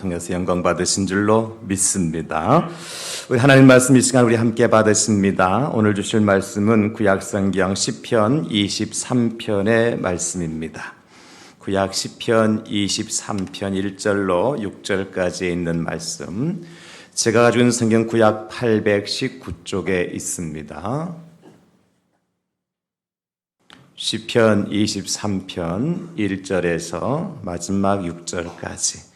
통해서 영광 받으신 줄로 믿습니다. 우리 하나님 말씀 이 시간 우리 함께 받으십니다. 오늘 주실 말씀은 구약성경 시편 23편의 말씀입니다. 구약 시편 23편 1절로 6절까지 있는 말씀, 제가 가지고 있는 성경 구약 819쪽에 있습니다. 시편 23편 1절에서 마지막 6절까지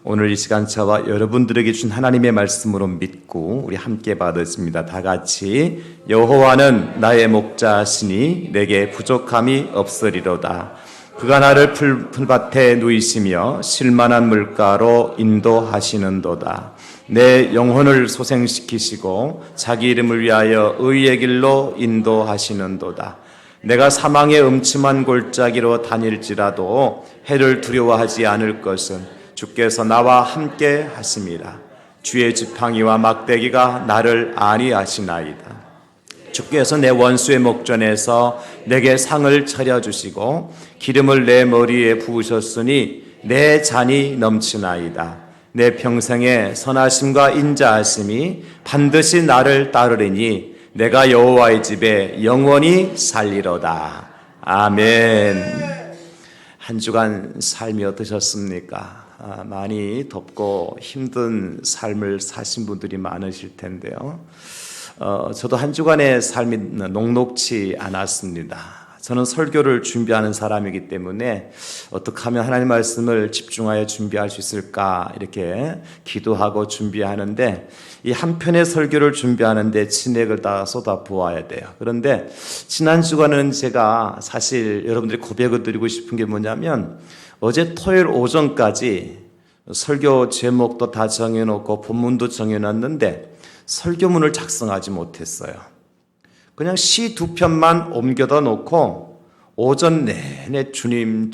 오늘 이 시간 저와 여러분들에게 준 하나님의 말씀으로 믿고 우리 함께 받았습니다. 다 같이 여호와는 나의 목자시니 내게 부족함이 없으리로다. 그가 나를 풀밭에 누이시며 쉴만한 물가로 인도하시는도다. 내 영혼을 소생시키시고 자기 이름을 위하여 의의 길로 인도하시는도다. 내가 사망의 음침한 골짜기로 다닐지라도 해를 두려워하지 않을 것은 주께서 나와 함께 하심이라. 주의 지팡이와 막대기가 나를 안위하시나이다. 주께서 내 원수의 목전에서 내게 상을 차려주시고 기름을 내 머리에 부으셨으니 내 잔이 넘치나이다. 내 평생에 선하심과 인자하심이 반드시 나를 따르리니 내가 여호와의 집에 영원히 살리로다. 아멘. 한 주간 삶이 어떠셨습니까? 많이 덥고 힘든 삶을 사신 분들이 많으실 텐데요. 저도 한 주간의 삶이 녹록지 않았습니다. 저는 설교를 준비하는 사람이기 때문에 어떻게 하면 하나님 말씀을 집중하여 준비할 수 있을까 이렇게 기도하고 준비하는데, 이 한 편의 설교를 준비하는데 진액을 다 쏟아 부어야 돼요. 그런데 지난 주간은 제가 사실 여러분들이 고백을 드리고 싶은 게 뭐냐면, 어제 토요일 오전까지 설교 제목도 다 정해놓고 본문도 정해놨는데 설교문을 작성하지 못했어요. 그냥 시 두 편만 옮겨다 놓고 오전 내내 주님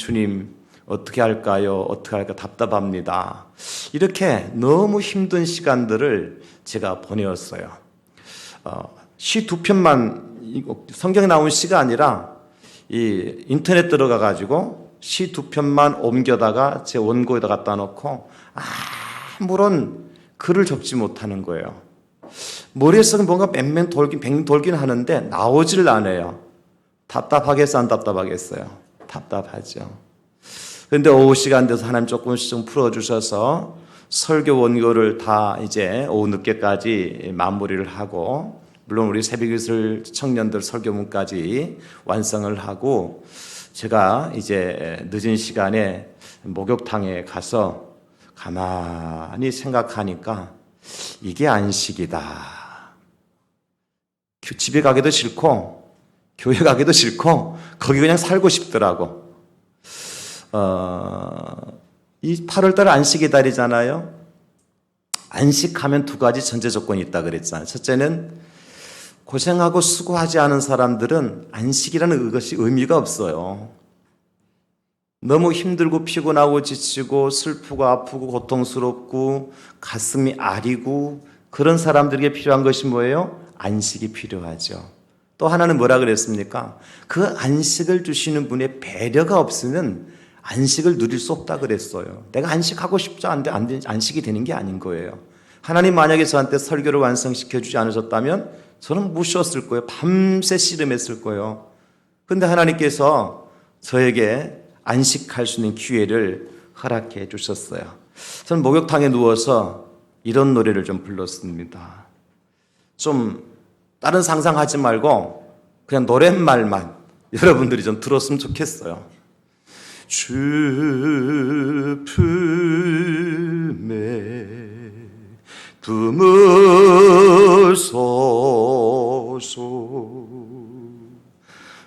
어떻게 할까요? 어떻게 할까 답답합니다. 이렇게 너무 힘든 시간들을 제가 보내었어요. 시 두 편만, 성경에 나온 시가 아니라 이 인터넷 들어가 가지고 시 두 편만 옮겨다가 제 원고에다 갖다 놓고 아무런 글을 적지 못하는 거예요. 머리에서 뭔가 맹맹 돌긴 하는데 나오질 않아요. 답답하겠어요? 안 답답하겠어요? 답답하죠. 그런데 오후 시간 돼서 하나님 조금씩 좀 풀어주셔서 설교 원고를 다 이제 오후 늦게까지 마무리를 하고, 물론 우리 새벽기술 청년들 설교문까지 완성을 하고, 제가 이제 늦은 시간에 목욕탕에 가서 가만히 생각하니까 이게 안식이다. 집에 가기도 싫고 교회 가기도 싫고 거기 그냥 살고 싶더라고. 이 8월달 안식의 달이잖아요. 안식하면 두 가지 전제 조건이 있다 그랬잖아요. 첫째는 고생하고 수고하지 않은 사람들은 안식이라는 것이 의미가 없어요. 너무 힘들고 피곤하고 지치고 슬프고 아프고 고통스럽고 가슴이 아리고 그런 사람들에게 필요한 것이 뭐예요? 안식이 필요하죠. 또 하나는 뭐라 그랬습니까? 그 안식을 주시는 분의 배려가 없으면 안식을 누릴 수 없다 그랬어요. 내가 안식하고 싶지 않은데 안식이 되는 게 아닌 거예요. 하나님 만약에 저한테 설교를 완성시켜 주지 않으셨다면 저는 못 쉬었을 거예요. 밤새 씨름했을 거예요. 그런데 하나님께서 저에게 안식할 수 있는 기회를 허락해 주셨어요. 저는 목욕탕에 누워서 이런 노래를 좀 불렀습니다. 좀 다른 상상하지 말고 그냥 노랫말만 여러분들이 좀 들었으면 좋겠어요. 주 품에 품으소서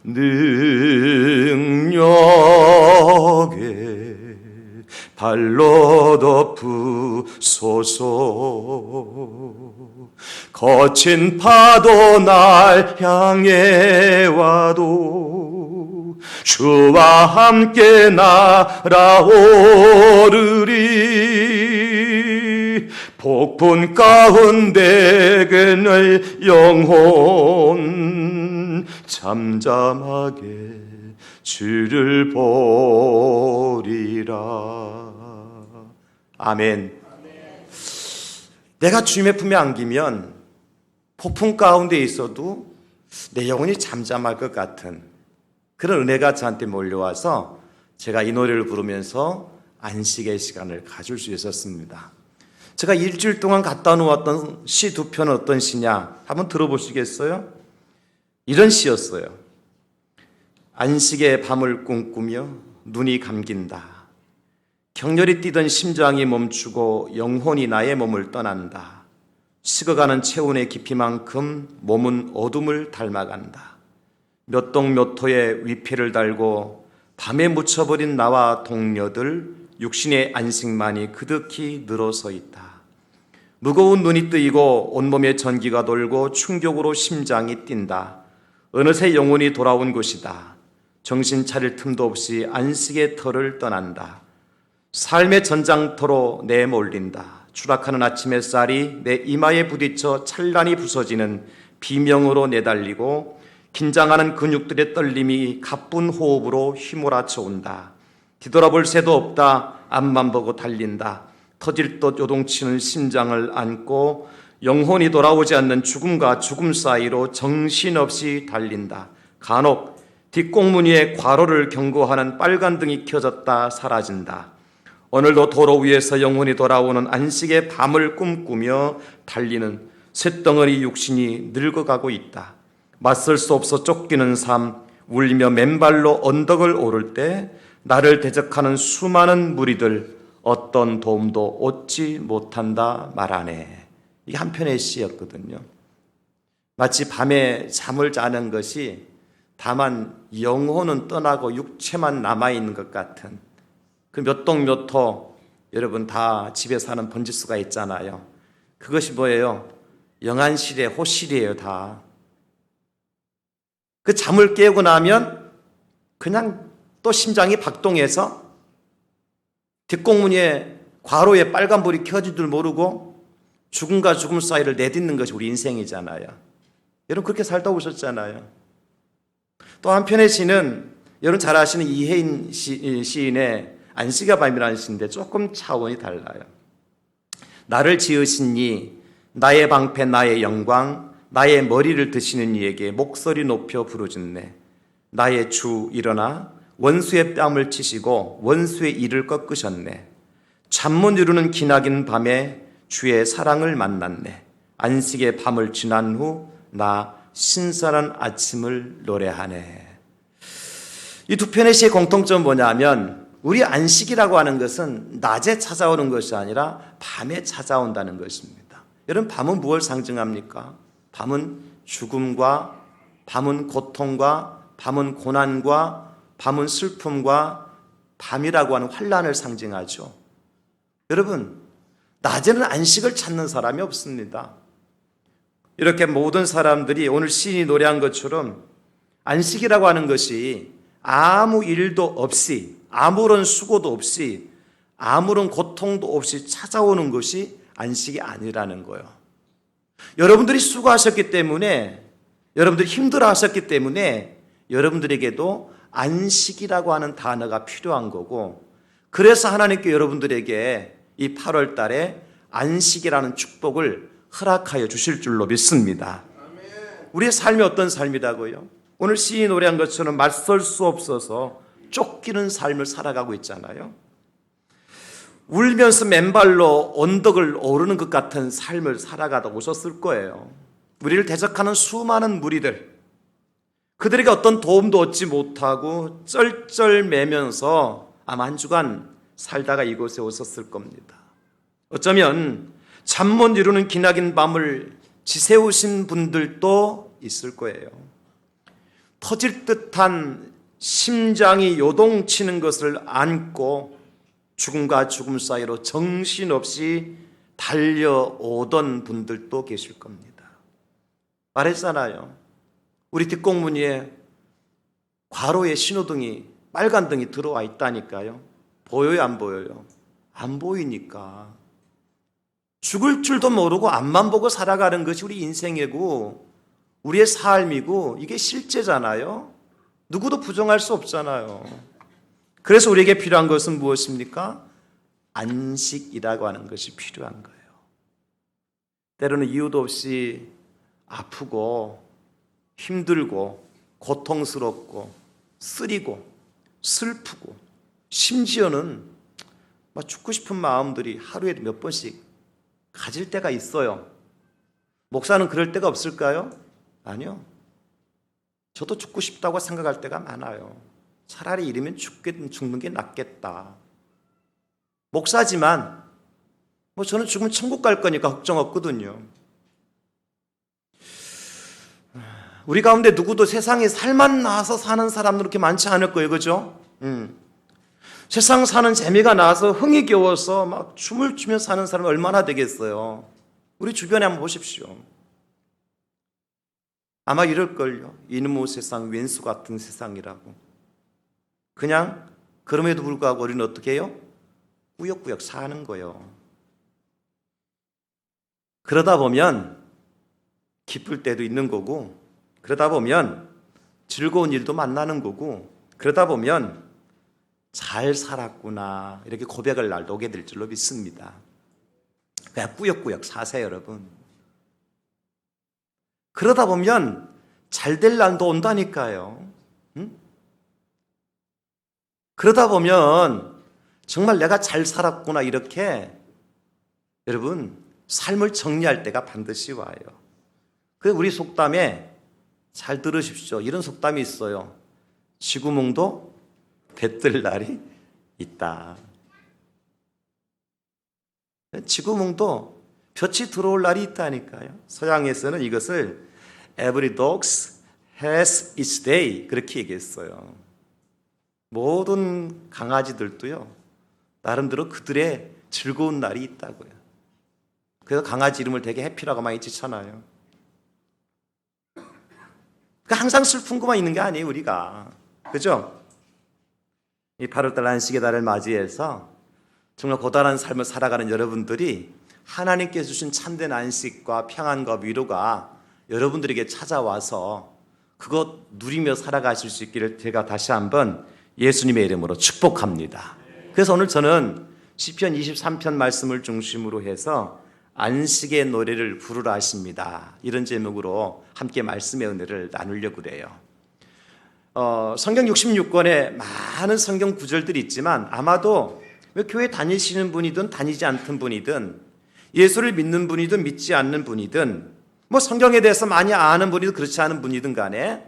능력에 발로 덮으소서. 거친 파도 날 향해 와도 주와 함께 날아오르리. 폭풍 가운데 그늘 영혼 잠잠하게 주를 보리라. 아멘. 내가 주님의 품에 안기면 폭풍 가운데 있어도 내 영혼이 잠잠할 것 같은 그런 은혜가 저한테 몰려와서 제가 이 노래를 부르면서 안식의 시간을 가질 수 있었습니다. 제가 일주일 동안 갖다 놓았던 시 두 편은 어떤 시냐 한번 들어보시겠어요? 이런 시였어요. 안식의 밤을 꿈꾸며 눈이 감긴다. 격렬히 뛰던 심장이 멈추고 영혼이 나의 몸을 떠난다. 식어가는 체온의 깊이만큼 몸은 어둠을 닮아간다. 몇 동 몇 호의 위패를 달고 밤에 묻혀버린 나와 동료들 육신의 안식만이 그득히 늘어서 있다. 무거운 눈이 뜨이고 온몸에 전기가 돌고 충격으로 심장이 뛴다. 어느새 영혼이 돌아온 것이다. 정신 차릴 틈도 없이 안식의 터를 떠난다. 삶의 전장터로 내몰린다. 추락하는 아침 햇살이 내 이마에 부딪혀 찬란히 부서지는 비명으로 내달리고 긴장하는 근육들의 떨림이 가쁜 호흡으로 휘몰아쳐 온다. 뒤돌아볼 새도 없다. 앞만 보고 달린다. 터질 듯 요동치는 심장을 안고 영혼이 돌아오지 않는 죽음과 죽음 사이로 정신없이 달린다. 간혹 뒷공무니에 과로를 경고하는 빨간 등이 켜졌다 사라진다. 오늘도 도로 위에서 영혼이 돌아오는 안식의 밤을 꿈꾸며 달리는 쇳덩어리 육신이 늙어가고 있다. 맞설 수 없어 쫓기는 삶, 울며 맨발로 언덕을 오를 때 나를 대적하는 수많은 무리들 어떤 도움도 얻지 못한다 말하네. 이게 한편의 시였거든요. 마치 밤에 잠을 자는 것이 다만 영혼은 떠나고 육체만 남아있는 것 같은 그 몇 동 몇 호 여러분 다 집에 사는 번지수가 있잖아요. 그것이 뭐예요? 영안실의 호실이에요. 다. 그 잠을 깨고 나면 그냥 또 심장이 박동해서 뒷공무니에 과로에 빨간불이 켜진 줄 모르고 죽음과 죽음 사이를 내딛는 것이 우리 인생이잖아요. 여러분 그렇게 살다 오셨잖아요. 또 한편의 시는 여러분 잘 아시는 이혜인 시인의 안식의 밤이라는 시인데 조금 차원이 달라요. 나를 지으신 이 나의 방패 나의 영광 나의 머리를 드시는 이에게 목소리 높여 부르짖네. 나의 주 일어나 원수의 뺨을 치시고 원수의 이를 꺾으셨네. 잠 못 이루는 기나긴 밤에 주의 사랑을 만났네. 안식의 밤을 지난 후 나 신선한 아침을 노래하네. 이 두 편의 시의 공통점은 뭐냐면 우리 안식이라고 하는 것은 낮에 찾아오는 것이 아니라 밤에 찾아온다는 것입니다. 여러분 밤은 무엇을 상징합니까? 밤은 죽음과 밤은 고통과 밤은 고난과 밤은 슬픔과 밤이라고 하는 환난을 상징하죠. 여러분 낮에는 안식을 찾는 사람이 없습니다. 이렇게 모든 사람들이 오늘 시인이 노래한 것처럼 안식이라고 하는 것이 아무 일도 없이 아무런 수고도 없이 아무런 고통도 없이 찾아오는 것이 안식이 아니라는 거예요. 여러분들이 수고하셨기 때문에 여러분들이 힘들어하셨기 때문에 여러분들에게도 안식이라고 하는 단어가 필요한 거고 그래서 하나님께 여러분들에게 이 8월 달에 안식이라는 축복을 허락하여 주실 줄로 믿습니다. 우리의 삶이 어떤 삶이라고요? 오늘 시인이 노래한 것처럼 맞설 수 없어서 쫓기는 삶을 살아가고 있잖아요. 울면서 맨발로 언덕을 오르는 것 같은 삶을 살아가다 오셨을 거예요. 우리를 대적하는 수많은 무리들, 그들에게 어떤 도움도 얻지 못하고 쩔쩔매면서 아마 한 주간 살다가 이곳에 오셨을 겁니다. 어쩌면 잠 못 이루는 기나긴 밤을 지새우신 분들도 있을 거예요. 터질 듯한 심장이 요동치는 것을 안고 죽음과 죽음 사이로 정신없이 달려오던 분들도 계실 겁니다. 말했잖아요. 우리 뒷공무니에 과로의 신호등이 빨간 등이 들어와 있다니까요. 보여요 안 보여요? 안 보이니까. 죽을 줄도 모르고 앞만 보고 살아가는 것이 우리 인생이고 우리의 삶이고 이게 실제잖아요. 누구도 부정할 수 없잖아요. 그래서 우리에게 필요한 것은 무엇입니까? 안식이라고 하는 것이 필요한 거예요. 때로는 이유도 없이 아프고 힘들고 고통스럽고 쓰리고 슬프고 심지어는 막 죽고 싶은 마음들이 하루에 몇 번씩 가질 때가 있어요. 목사는 그럴 때가 없을까요? 아니요. 저도 죽고 싶다고 생각할 때가 많아요. 차라리 이러면 죽는 게 낫겠다. 목사지만 저는 죽으면 천국 갈 거니까 걱정 없거든요. 우리 가운데 누구도 세상에 살만 나서 사는 사람은 그렇게 많지 않을 거예요. 그죠? 세상 사는 재미가 나서 흥이 겨워서 막 춤을 추며 사는 사람이 얼마나 되겠어요. 우리 주변에 한번 보십시오. 아마 이럴걸요. 이놈의 세상 왼수 같은 세상이라고. 그냥 그럼에도 불구하고 우리는 어떻게 해요? 꾸역꾸역 사는 거예요. 그러다 보면 기쁠 때도 있는 거고, 그러다 보면 즐거운 일도 만나는 거고, 그러다 보면 잘 살았구나 이렇게 고백할 날도 오게 될 줄로 믿습니다. 그냥 꾸역꾸역 사세요, 여러분. 그러다 보면 잘 될 날도 온다니까요. 그러다 보면 정말 내가 잘 살았구나 이렇게 여러분 삶을 정리할 때가 반드시 와요. 그 우리 속담에 잘 들으십시오. 이런 속담이 있어요. 쥐구멍도 배뜰 날이 있다. 쥐구멍도 볕이 들어올 날이 있다니까요. 서양에서는 이것을 Every dog has its day 그렇게 얘기했어요. 모든 강아지들도요 나름대로 그들의 즐거운 날이 있다고요. 그래서 강아지 이름을 되게 해피라고 많이 짓잖아요. 항상 슬픈 것만 있는 게 아니에요, 우리가. 그죠? 이 8월달 안식의 달을 맞이해서 정말 고단한 삶을 살아가는 여러분들이 하나님께서 주신 참된 안식과 평안과 위로가 여러분들에게 찾아와서 그것 누리며 살아가실 수 있기를 제가 다시 한번 예수님의 이름으로 축복합니다. 그래서 오늘 저는 시편 23편 말씀을 중심으로 해서 안식의 노래를 부르라 하십니다. 이런 제목으로 함께 말씀의 은혜를 나누려고 그래요. 성경 66권에 많은 성경 구절들이 있지만 아마도 교회 다니시는 분이든 다니지 않던 분이든 예수를 믿는 분이든 믿지 않는 분이든 성경에 대해서 많이 아는 분이든 그렇지 않은 분이든 간에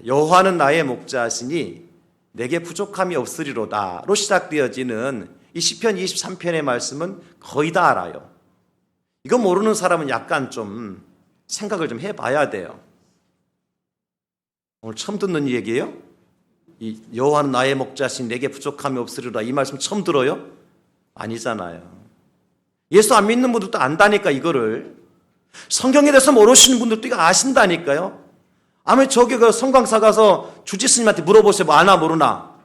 여호와는 나의 목자시니 내게 부족함이 없으리로다로 시작되어지는 이 시편 23편의 말씀은 거의 다 알아요. 이거 모르는 사람은 약간 좀 생각을 좀 해봐야 돼요. 오늘 처음 듣는 얘기예요? 이 여호와는 나의 목자신 내게 부족함이 없으리로다 이 말씀 처음 들어요? 아니잖아요. 예수 안 믿는 분들도 안다니까 이거를. 성경에 대해서 모르시는 분들도 이거 아신다니까요. 아무리 저기 그 성광사 가서 주지 스님한테 물어보세요. 뭐 아나 모르나?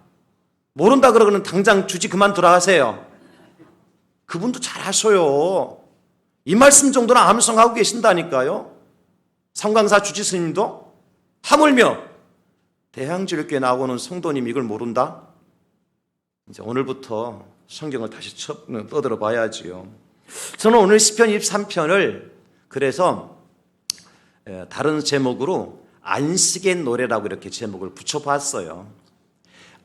모른다 그러고는 당장 주지 그만두라 하세요. 그분도 잘 아셔요. 이 말씀 정도는 암송하고 계신다니까요. 성광사 주지 스님도 하물며 대향주일교회 나오는 성도님 이걸 모른다? 이제 오늘부터 성경을 다시 떠들어 봐야지요. 저는 오늘 시편 23편을 그래서 다른 제목으로 안식의 노래라고 이렇게 제목을 붙여봤어요.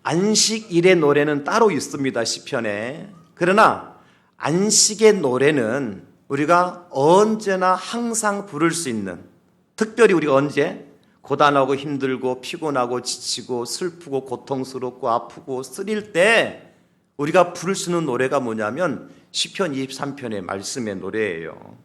안식일의 노래는 따로 있습니다, 시편에. 그러나 안식의 노래는 우리가 언제나 항상 부를 수 있는, 특별히 우리가 언제 고단하고 힘들고 피곤하고 지치고 슬프고 고통스럽고 아프고 쓰릴 때 우리가 부를 수 있는 노래가 뭐냐면 시편 23편의 말씀의 노래예요.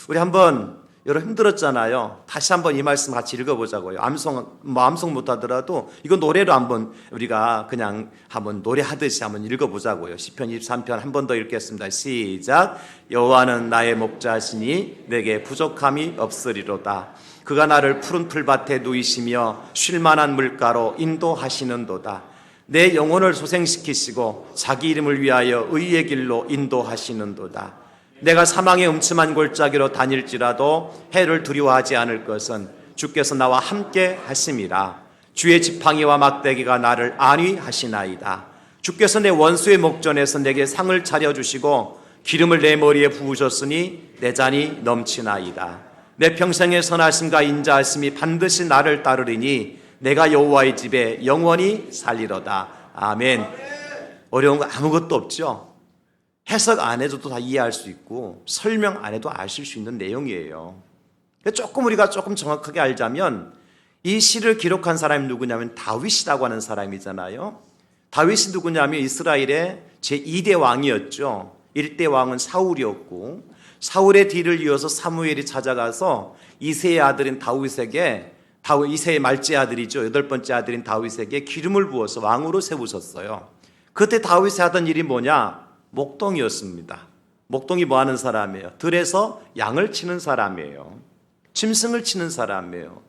우리 한번 여러분 힘들었잖아요. 다시 한번 이 말씀 같이 읽어보자고요. 암송 못하더라도 이거 노래로 한번 우리가 그냥 한번 노래하듯이 한번 읽어보자고요. 시편 23편 한 번 더 읽겠습니다. 시작. 여호와는 나의 목자시니 내게 부족함이 없으리로다. 그가 나를 푸른 풀밭에 누이시며 쉴만한 물가로 인도하시는도다. 내 영혼을 소생시키시고 자기 이름을 위하여 의의 길로 인도하시는도다. 내가 사망의 음침한 골짜기로 다닐지라도 해를 두려워하지 않을 것은 주께서 나와 함께 하심이라. 주의 지팡이와 막대기가 나를 안위하시나이다. 주께서 내 원수의 목전에서 내게 상을 차려주시고 기름을 내 머리에 부으셨으니 내 잔이 넘치나이다. 내 평생의 선하심과 인자하심이 반드시 나를 따르리니 내가 여호와의 집에 영원히 살리로다. 아멘. 어려운 거 아무것도 없죠. 해석 안 해도 다 이해할 수 있고 설명 안 해도 아실 수 있는 내용이에요. 우리가 조금 정확하게 알자면 이 시를 기록한 사람이 누구냐면 다윗이라고 하는 사람이잖아요. 다윗이 누구냐면 이스라엘의 제2대 왕이었죠. 1대 왕은 사울이었고 사울의 뒤를 이어서 사무엘이 찾아가서 이새의 아들인 다윗에게 이새의 말째 아들이죠. 8번째 아들인 다윗에게 기름을 부어서 왕으로 세우셨어요. 그때 다윗이 하던 일이 뭐냐? 목동이었습니다. 목동이 뭐 하는 사람이에요? 들에서 양을 치는 사람이에요. 짐승을 치는 사람이에요.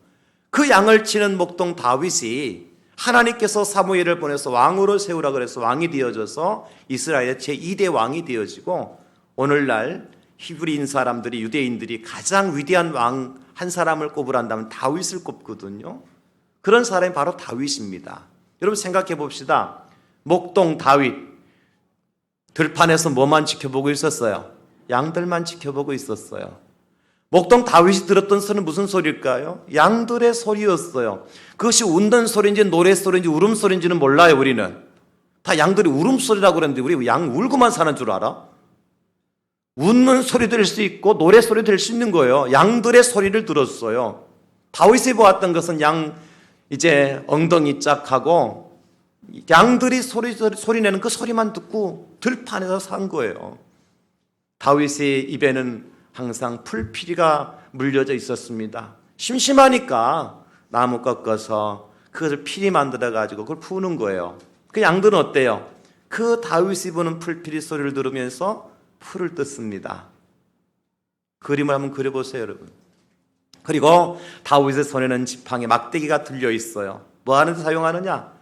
그 양을 치는 목동 다윗이 하나님께서 사무엘을 보내서 왕으로 세우라 그래서 왕이 되어져서 이스라엘의 제2대 왕이 되어지고 오늘날 히브리인 사람들이 유대인들이 가장 위대한 왕 한 사람을 꼽으란다면 다윗을 꼽거든요. 그런 사람이 바로 다윗입니다. 여러분 생각해 봅시다. 목동 다윗 들판에서 뭐만 지켜보고 있었어요? 양들만 지켜보고 있었어요. 목동 다윗이 들었던 소리는 무슨 소리일까요? 양들의 소리였어요. 그것이 웃는 소리인지 노래소리인지 울음소리인지는 몰라요. 우리는 다 양들이 울음소리라고 그러는데 우리 양 울고만 사는 줄 알아? 웃는 소리 될 수 있고 노래소리 될 수 있는 거예요. 양들의 소리를 들었어요. 다윗이 보았던 것은 이제 엉덩이 짝 하고 양들이 소리 내는 그 소리만 듣고 들판에서 산 거예요. 다윗의 입에는 항상 풀피리가 물려져 있었습니다. 심심하니까 나무 꺾어서 그것을 피리 만들어 가지고 그걸 푸는 거예요. 그 양들은 어때요? 그 다윗이 부는 풀피리 소리를 들으면서 풀을 뜯습니다. 그림을 한번 그려보세요, 여러분. 그리고 다윗의 손에는 지팡이 막대기가 들려 있어요. 뭐 하는데 사용하느냐?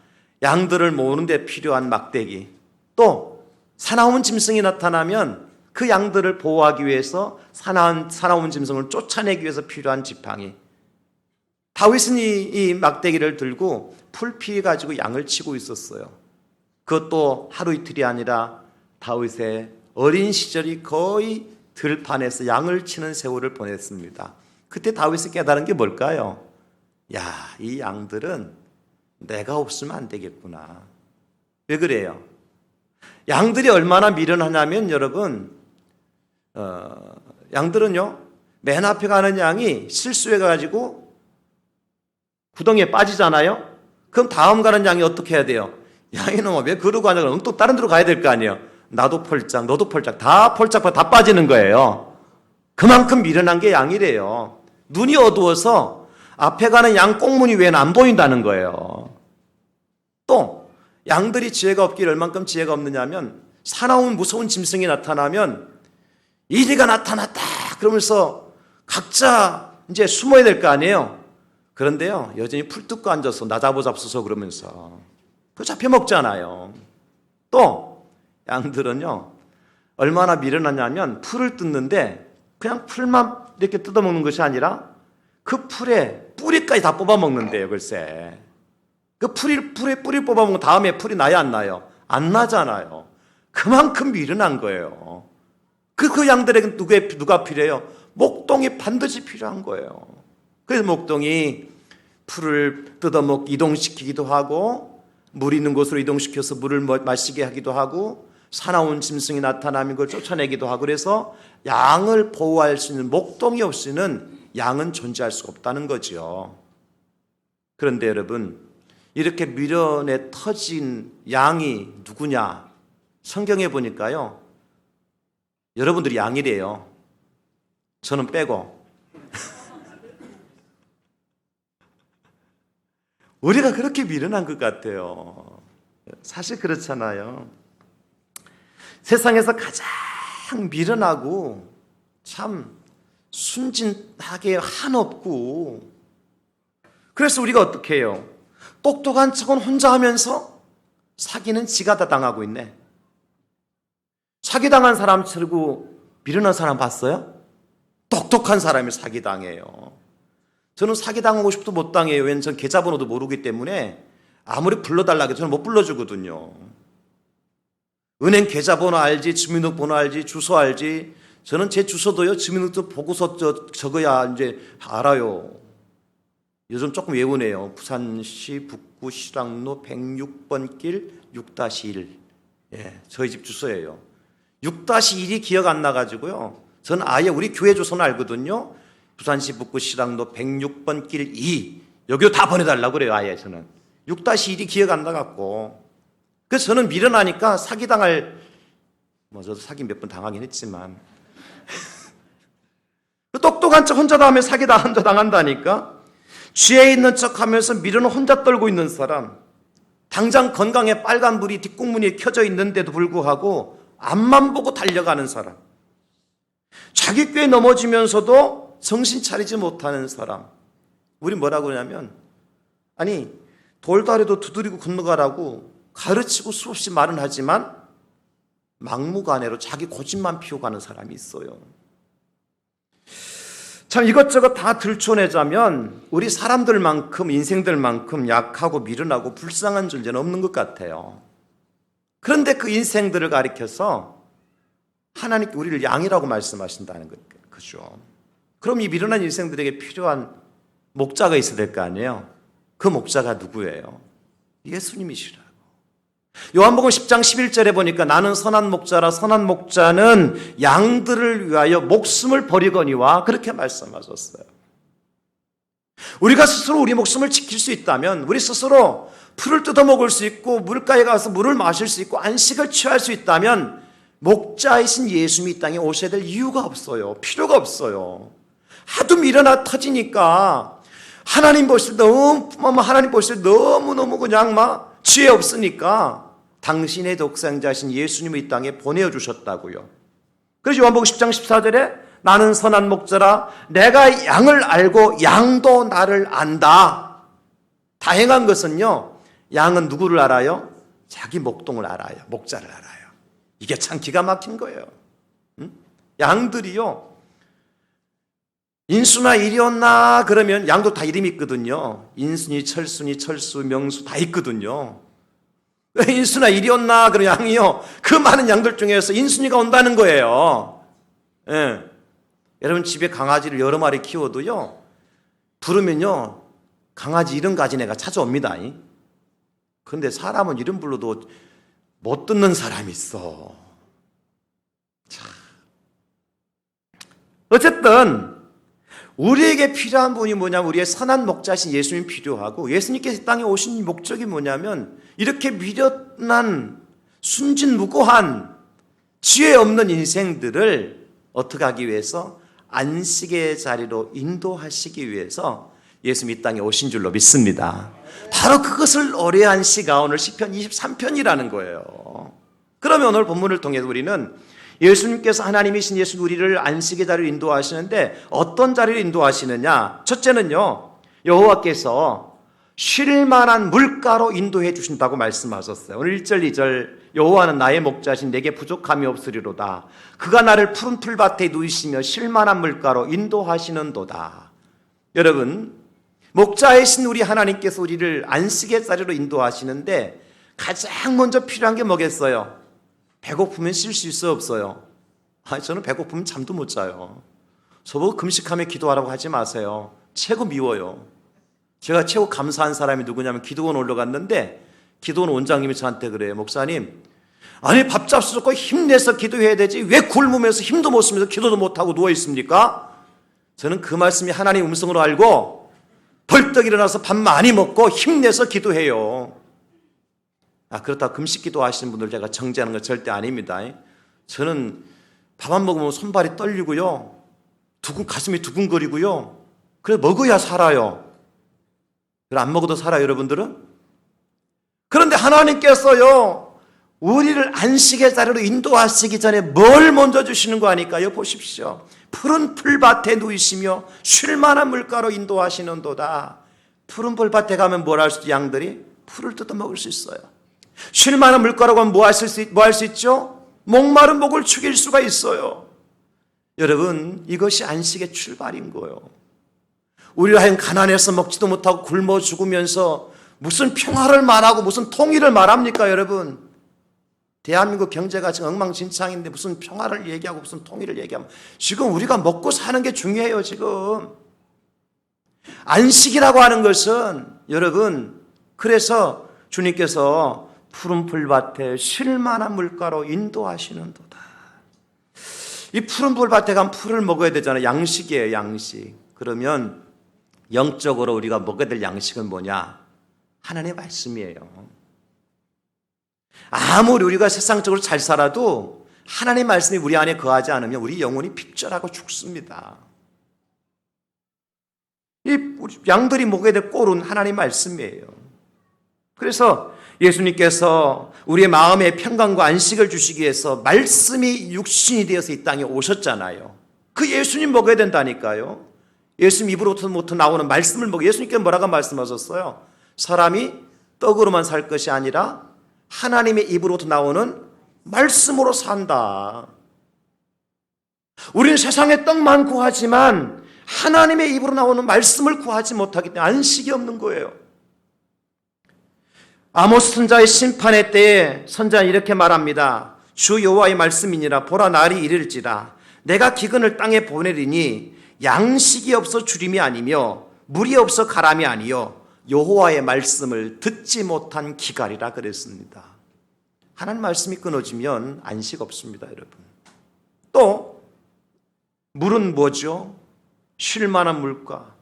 양들을 모으는 데 필요한 막대기. 또 사나운 짐승이 나타나면 그 양들을 보호하기 위해서 사나운 짐승을 쫓아내기 위해서 필요한 지팡이. 다윗은 이 막대기를 들고 풀피 가지고 양을 치고 있었어요. 그것도 하루 이틀이 아니라 다윗의 어린 시절이 거의 들판에서 양을 치는 세월을 보냈습니다. 그때 다윗이 깨달은 게 뭘까요? 야, 이 양들은 내가 없으면 안 되겠구나. 왜 그래요? 양들이 얼마나 미련하냐면 여러분, 양들은요, 맨 앞에 가는 양이 실수해가지고 구덩이에 빠지잖아요? 그럼 다음 가는 양이 어떻게 해야 돼요? 야, 이놈아, 왜 그러고 가냐? 그러면 또 다른 데로 가야 될 거 아니에요? 나도 펄짝, 너도 펄짝, 다 빠지는 거예요. 그만큼 미련한 게 양이래요. 눈이 어두워서 앞에 가는 양 꽁무니 외에는 안 보인다는 거예요. 또 양들이 지혜가 없기를 얼만큼 지혜가 없느냐면 사나운 무서운 짐승이 나타나면 이리가 나타났다 그러면서 각자 이제 숨어야 될 거 아니에요. 그런데요, 여전히 풀 뜯고 앉아서 나 잡아잡소서 그러면서 그 잡혀먹잖아요. 또 양들은요, 얼마나 미련하냐면 풀을 뜯는데 그냥 풀만 이렇게 뜯어먹는 것이 아니라 그 풀에 뿌리까지 다 뽑아먹는데요. 글쎄, 그 풀에 뿌리 뽑아먹으면 다음에 풀이 나야 안 나요? 안 나잖아요. 그만큼 미련한 거예요. 그 양들에게 누가 필요해요? 목동이 반드시 필요한 거예요. 그래서 목동이 풀을 이동시키기도 하고 물 있는 곳으로 이동시켜서 물을 마시게 하기도 하고 사나운 짐승이 나타나면 그걸 쫓아내기도 하고 그래서 양을 보호할 수 있는 목동이 없이는 양은 존재할 수가 없다는 거죠. 그런데 여러분, 이렇게 미련에 터진 양이 누구냐? 성경에 보니까요, 여러분들이 양이래요. 저는 빼고. 우리가 그렇게 미련한 것 같아요. 사실 그렇잖아요. 세상에서 가장 미련하고 참 순진하게 한없고, 그래서 우리가 어떻게 해요? 똑똑한 척은 혼자 하면서 사기는 지가 다 당하고 있네. 사기당한 사람 치고 미련한 사람 봤어요? 똑똑한 사람이 사기당해요. 저는 사기당하고 싶어도 못 당해요. 왜냐면 전 계좌번호도 모르기 때문에 아무리 불러달라고 해도 저는 못 불러주거든요. 은행 계좌번호 알지, 주민등록번호 알지, 주소 알지. 저는 제 주소도요, 주민등록증 보고서 적어야 이제 알아요. 요즘 조금 외우네요. 부산시 북구 실학로 106번 길 6-1. 예, 저희 집 주소예요. 6-1이 기억 안 나가지고요. 저는 아예 우리 교회 주소는 알거든요. 부산시 북구 실학로 106번 길 2. 여기로 다 보내달라고 그래요, 아예 저는. 6-1이 기억 안 나갖고. 그래서 저는 미련하니까 사기당할, 저도 사기 몇 번 당하긴 했지만. 똑똑한 척 혼자 혼자 당한다니까? 쥐에 있는 척 하면서 미련을 혼자 떨고 있는 사람. 당장 건강에 빨간불이 뒷국문이 켜져 있는데도 불구하고 앞만 보고 달려가는 사람. 자기 꾀에 넘어지면서도 정신 차리지 못하는 사람. 우리 뭐라고 하냐면, 아니 돌다리도 두드리고 건너가라고 가르치고 수없이 말은 하지만 막무가내로 자기 고집만 피워가는 사람이 있어요. 참 이것저것 다 들춰내자면 우리 사람들만큼, 인생들만큼 약하고 미련하고 불쌍한 존재는 없는 것 같아요. 그런데 그 인생들을 가리켜서 하나님께 우리를 양이라고 말씀하신다는 거죠. 그럼 이 미련한 인생들에게 필요한 목자가 있어야 될 거 아니에요? 그 목자가 누구예요? 예수님이시라고. 요한복음 10장 11절에 보니까 나는 선한 목자라 선한 목자는 양들을 위하여 목숨을 버리거니와 그렇게 말씀하셨어요. 우리가 스스로 우리 목숨을 지킬 수 있다면 우리 스스로 풀을 뜯어먹을 수 있고 물가에 가서 물을 마실 수 있고 안식을 취할 수 있다면 목자이신 예수님이 이 땅에 오셔야 될 이유가 없어요. 필요가 없어요. 하도 미련아 터지니까 하나님 보실 때 너무너무 그냥 막 지혜 없으니까 당신의 독생자신 예수님을 이 땅에 보내주셨다고요. 그래서 요한복음 10장 14절에 나는 선한 목자라 내가 양을 알고 양도 나를 안다. 다행한 것은요, 양은 누구를 알아요? 자기 목동을 알아요. 목자를 알아요. 이게 참 기가 막힌 거예요. 양들이요, 인수나 이리 온나 그러면 양도 다 이름이 있거든요. 인순이, 철순이, 철수, 명수 다 있거든요. 인수나 이리 온나 그런 양이요, 그 많은 양들 중에서 인순이가 온다는 거예요. 예. 여러분 집에 강아지를 여러 마리 키워도요, 부르면요 강아지 이름 가진 애가 찾아옵니다. 그런데 사람은 이름 불러도 못 듣는 사람이 있어. 참. 어쨌든 우리에게 필요한 분이 뭐냐면 우리의 선한 목자신 예수님이 필요하고, 예수님께서 이 땅에 오신 목적이 뭐냐면 이렇게 미련한 순진무구한 지혜 없는 인생들을 어떻게 하기 위해서? 안식의 자리로 인도하시기 위해서 예수님이 이 땅에 오신 줄로 믿습니다. 바로 그것을 의뢰한 시가 오늘 시편 23편이라는 거예요. 그러면 오늘 본문을 통해서 우리는 예수님께서 하나님이신 예수 우리를 안식의 자리로 인도하시는데 어떤 자리로 인도하시느냐? 첫째는요, 여호와께서 쉴 만한 물가로 인도해 주신다고 말씀하셨어요. 오늘 1절 2절 여호와는 나의 목자신 내게 부족함이 없으리로다. 그가 나를 푸른 풀밭에 누이시며 쉴 만한 물가로 인도하시는도다. 여러분, 목자이신 우리 하나님께서 우리를 안식의 자리로 인도하시는데 가장 먼저 필요한 게 뭐겠어요? 배고프면 쉴 수 있어요, 없어요? 저는 배고프면 잠도 못 자요. 저보고 금식하며 기도하라고 하지 마세요. 최고 미워요. 제가 최고 감사한 사람이 누구냐면 기도원 올라갔는데 기도원 원장님이 저한테 그래요. 목사님, 아니 밥 잡수고 힘내서 기도해야 되지 왜 굶으면서 힘도 못 쓰면서 기도도 못하고 누워있습니까? 저는 그 말씀이 하나님 음성으로 알고 벌떡 일어나서 밥 많이 먹고 힘내서 기도해요. 그렇다고 금식 기도하시는 분들 제가 정죄하는 건 절대 아닙니다. 저는 밥 안 먹으면 손발이 떨리고요, 가슴이 두근거리고요. 그래 먹어야 살아요. 그래 안 먹어도 살아요, 여러분들은? 그런데 하나님께서요 우리를 안식의 자리로 인도하시기 전에 뭘 먼저 주시는 거 아닐까요? 보십시오. 푸른 풀밭에 누이시며 쉴 만한 물가로 인도하시는도다. 푸른 풀밭에 가면 뭘 할 수 있죠? 양들이 풀을 뜯어 먹을 수 있어요. 쉴 만한 물가라고 하면 뭐 할 수 있죠? 목마른 목을 축일 수가 있어요. 여러분, 이것이 안식의 출발인 거예요. 우리를 하여금 가난해서 먹지도 못하고 굶어 죽으면서 무슨 평화를 말하고 무슨 통일을 말합니까, 여러분? 대한민국 경제가 지금 엉망진창인데 무슨 평화를 얘기하고 무슨 통일을 얘기하면 지금 우리가 먹고 사는 게 중요해요. 지금 안식이라고 하는 것은 여러분, 그래서 주님께서 푸른 풀밭에 쉴만한 물가로 인도하시는도다. 이 푸른 풀밭에 가면 풀을 먹어야 되잖아요. 양식이에요, 양식. 그러면 영적으로 우리가 먹어야 될 양식은 뭐냐? 하나님의 말씀이에요. 아무리 우리가 세상적으로 잘 살아도 하나님의 말씀이 우리 안에 거하지 않으면 우리 영혼이 핍절하고 죽습니다. 이 양들이 먹어야 될 꼴은 하나님의 말씀이에요. 그래서 예수님께서 우리의 마음의 평강과 안식을 주시기 위해서 말씀이 육신이 되어서 이 땅에 오셨잖아요. 그 예수님 먹어야 된다니까요. 예수님 입으로부터 나오는 말씀을 먹어. 예수님께서 뭐라고 말씀하셨어요? 사람이 떡으로만 살 것이 아니라 하나님의 입으로부터 나오는 말씀으로 산다. 우리는 세상에 떡만 구하지만 하나님의 입으로 나오는 말씀을 구하지 못하기 때문에 안식이 없는 거예요. 아모스 선자의 심판의 때에 선자는 이렇게 말합니다. 주 여호와의 말씀이니라. 보라, 날이 이를지라 내가 기근을 땅에 보내리니 양식이 없어 주림이 아니며 물이 없어 가람이 아니요 여호와의 말씀을 듣지 못한 기갈이라 그랬습니다. 하나님 말씀이 끊어지면 안식 없습니다, 여러분. 또 물은 뭐죠? 쉴 만한 물가.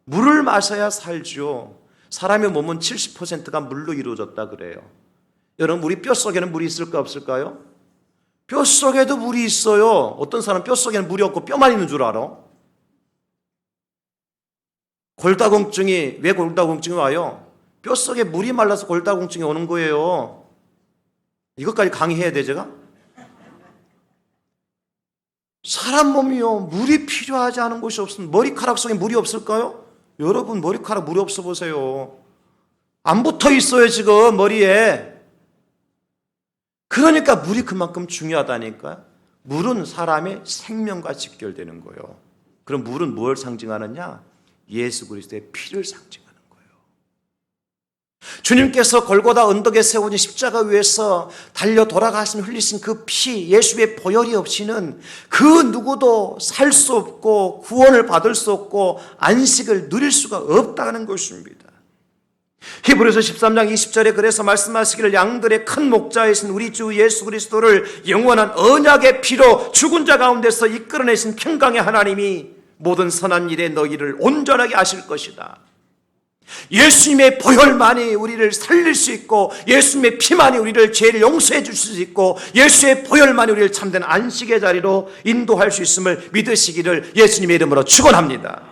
물을 마셔야 살죠. 사람의 몸은 70%가 물로 이루어졌다 그래요. 여러분, 우리 뼛속에는 물이 있을까 없을까요? 뼛속에도 물이 있어요. 어떤 사람은 뼛속에는 물이 없고 뼈만 있는 줄 알아. 골다공증이, 왜 골다공증이 와요? 뼛속에 물이 말라서 골다공증이 오는 거예요. 이것까지 강의해야 돼, 제가? 사람 몸이요, 물이 필요하지 않은 곳이 없습니다. 머리카락 속에 물이 없을까요? 여러분, 머리카락 물이 없어 보세요. 안 붙어 있어요, 지금 머리에. 그러니까 물이 그만큼 중요하다니까요. 물은 사람의 생명과 직결되는 거예요. 그럼 물은 뭘 상징하느냐? 예수 그리스도의 피를 상징하는 거예요. 주님께서 골고다 언덕에 세우신 십자가 위에서 달려 돌아가신 흘리신 그 피, 예수의 보혈이 없이는 그 누구도 살 수 없고 구원을 받을 수 없고 안식을 누릴 수가 없다는 것입니다. 히브리서 13장 20절에 그래서 말씀하시기를 양들의 큰 목자이신 우리 주 예수 그리스도를 영원한 언약의 피로 죽은 자 가운데서 이끌어내신 평강의 하나님이 모든 선한 일에 너희를 온전하게 하실 것이다. 예수님의 보혈만이 우리를 살릴 수 있고 예수님의 피만이 우리를 죄를 용서해 주실 수 있고 예수의 보혈만이 우리를 참된 안식의 자리로 인도할 수 있음을 믿으시기를 예수님의 이름으로 축원합니다.